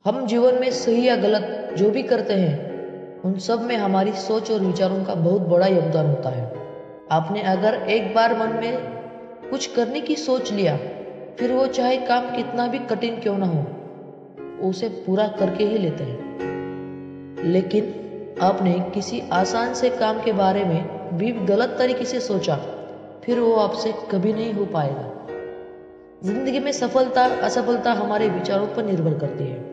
हम जीवन में सही या गलत जो भी करते हैं उन सब में हमारी सोच और विचारों का बहुत बड़ा योगदान होता है। आपने अगर एक बार मन में कुछ करने की सोच लिया, फिर वो चाहे काम कितना भी कठिन क्यों ना हो, उसे पूरा करके ही लेते हैं। लेकिन आपने किसी आसान से काम के बारे में भी गलत तरीके से सोचा, फिर वो आपसे कभी नहीं हो पाएगा। जिंदगी में सफलता असफलता हमारे विचारों पर निर्भर करती है।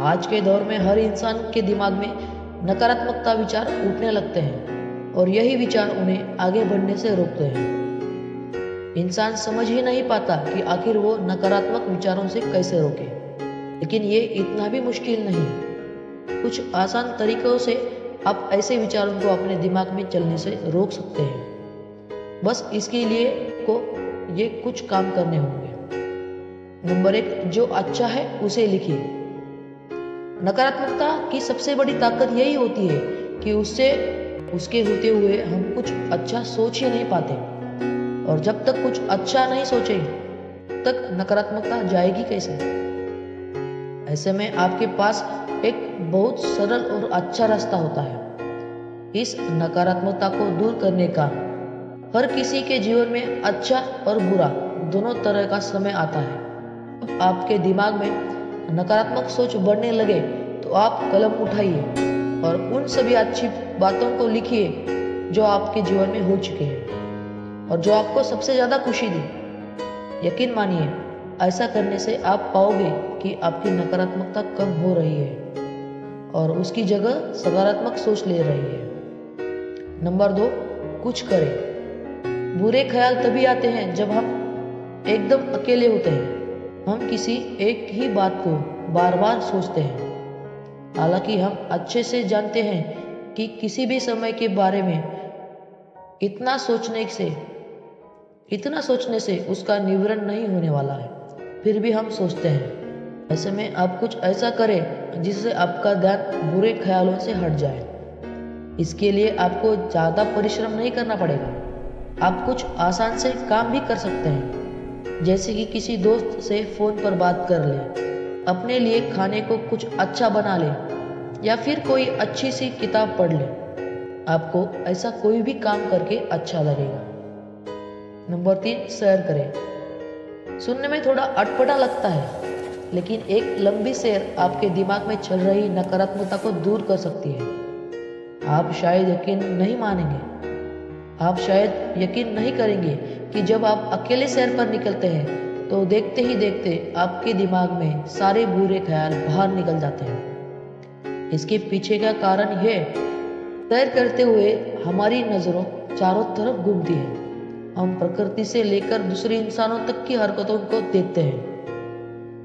आज के दौर में हर इंसान के दिमाग में नकारात्मकता विचार उठने लगते हैं और यही विचार उन्हें आगे बढ़ने से रोकते हैं। इंसान समझ ही नहीं पाता कि आखिर वो नकारात्मक विचारों से कैसे रोके। लेकिन ये इतना भी मुश्किल नहीं। कुछ आसान तरीकों से आप ऐसे विचारों को अपने दिमाग में चलने से रोक सकते हैं। बस इसके लिए ये कुछ काम करने होंगे। नंबर 1, जो अच्छा है उसे लिखिए। नकारात्मकता की सबसे बड़ी ताकत यही होती है कि उसके होते हुए हम कुछ अच्छा सोच ही नहीं पाते, और जब तक कुछ अच्छा नहीं सोचे तक नकारात्मकता जाएगी कैसे। ऐसे में आपके पास एक बहुत सरल और अच्छा रास्ता होता है। इस नकारात्मकता को दूर करने का हर किसी के जीवन में अच्छा और बुरा दोनों तरह का समय आता है। आपके दिमाग में नकारात्मक सोच बढ़ने लगे तो आप कलम उठाइए और उन सभी अच्छी बातों को लिखिए जो आपके जीवन में हो चुके हैं और जो आपको सबसे ज्यादा खुशी दी। यकीन मानिए, ऐसा करने से आप पाओगे कि आपकी नकारात्मकता कम हो रही है और उसकी जगह सकारात्मक सोच ले रही है। नंबर 2, कुछ करें। बुरे ख्याल तभी आते हैं जब हम एकदम अकेले होते हैं। हम किसी एक ही बात को बार बार सोचते हैं, हालांकि हम अच्छे से जानते हैं कि किसी भी समय के बारे में इतना सोचने से उसका निवारण नहीं होने वाला है, फिर भी हम सोचते हैं। ऐसे में आप कुछ ऐसा करें जिससे आपका ध्यान बुरे ख्यालों से हट जाए। इसके लिए आपको ज़्यादा परिश्रम नहीं करना पड़ेगा। आप कुछ आसान से काम भी कर सकते हैं, जैसे कि किसी दोस्त से फोन पर बात कर ले, अपने लिए खाने को कुछ अच्छा बना ले या फिर कोई अच्छी सी किताब पढ़ ले। आपको ऐसा कोई भी काम करके अच्छा लगेगा। नंबर 3, सैर करें। सुनने में थोड़ा अटपटा लगता है, लेकिन एक लंबी सैर आपके दिमाग में चल रही नकारात्मकता को दूर कर सकती है। आप शायद यकीन नहीं करेंगे कि जब आप अकेले सैर पर निकलते हैं तो देखते ही देखते आपके दिमाग में सारे बुरे ख्याल बाहर निकल जाते हैं। इसके पीछे का कारण यह, सैर करते हुए हमारी नजरों चारों तरफ घूमती है। हम प्रकृति से लेकर दूसरे इंसानों तक की हरकतों को देखते हैं,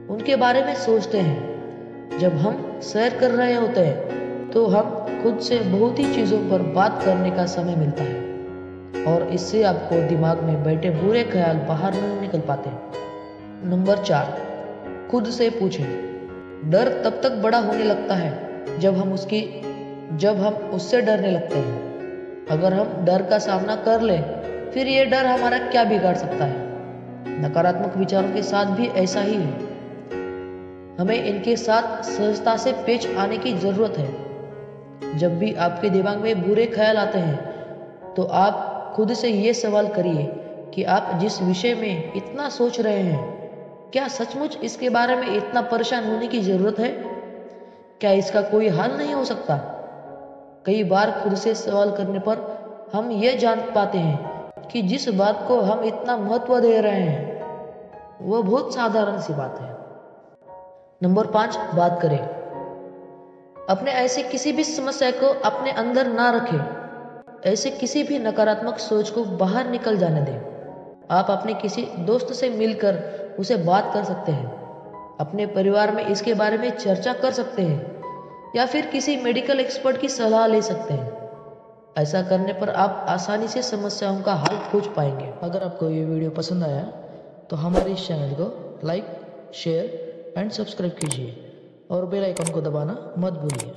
उनके बारे में सोचते हैं। जब हम सैर कर रहे होते हैं तो हम खुद से बहुत ही चीजों पर बात करने का समय मिलता है और इससे आपको दिमाग में बैठे बुरे ख्याल बाहर नहीं निकल पाते। नंबर 4, खुद से पूछें। डर तब तक बड़ा होने लगता है जब हम उससे डरने लगते हैं। अगर हम डर का सामना कर लें, फिर ये डर हमारा क्या बिगाड़ सकता है। नकारात्मक विचारों के साथ भी ऐसा ही है। हमें इनके साथ सहजता से पेश आने की जरूरत है। जब भी आपके दिमाग में बुरे ख्याल आते हैं तो आप खुद से ये सवाल करिए कि आप जिस विषय में इतना सोच रहे हैं, क्या सचमुच इसके बारे में इतना परेशान होने की जरूरत है? क्या इसका कोई हल नहीं हो सकता? कई बार खुद से सवाल करने पर हम ये जान पाते हैं कि जिस बात को हम इतना महत्व दे रहे हैं वो बहुत साधारण सी बात है। नंबर 5, बात करें। अपने ऐसी किसी भी समस्या को अपने अंदर ना रखें। ऐसे किसी भी नकारात्मक सोच को बाहर निकल जाने दें। आप अपने किसी दोस्त से मिलकर उसे बात कर सकते हैं, अपने परिवार में इसके बारे में चर्चा कर सकते हैं या फिर किसी मेडिकल एक्सपर्ट की सलाह ले सकते हैं। ऐसा करने पर आप आसानी से समस्याओं का हल खोज पाएंगे। अगर आपको ये वीडियो पसंद आया तो हमारे इस चैनल को लाइक, शेयर एंड सब्सक्राइब कीजिए और बेल आइकन को दबाना मत भूलिए।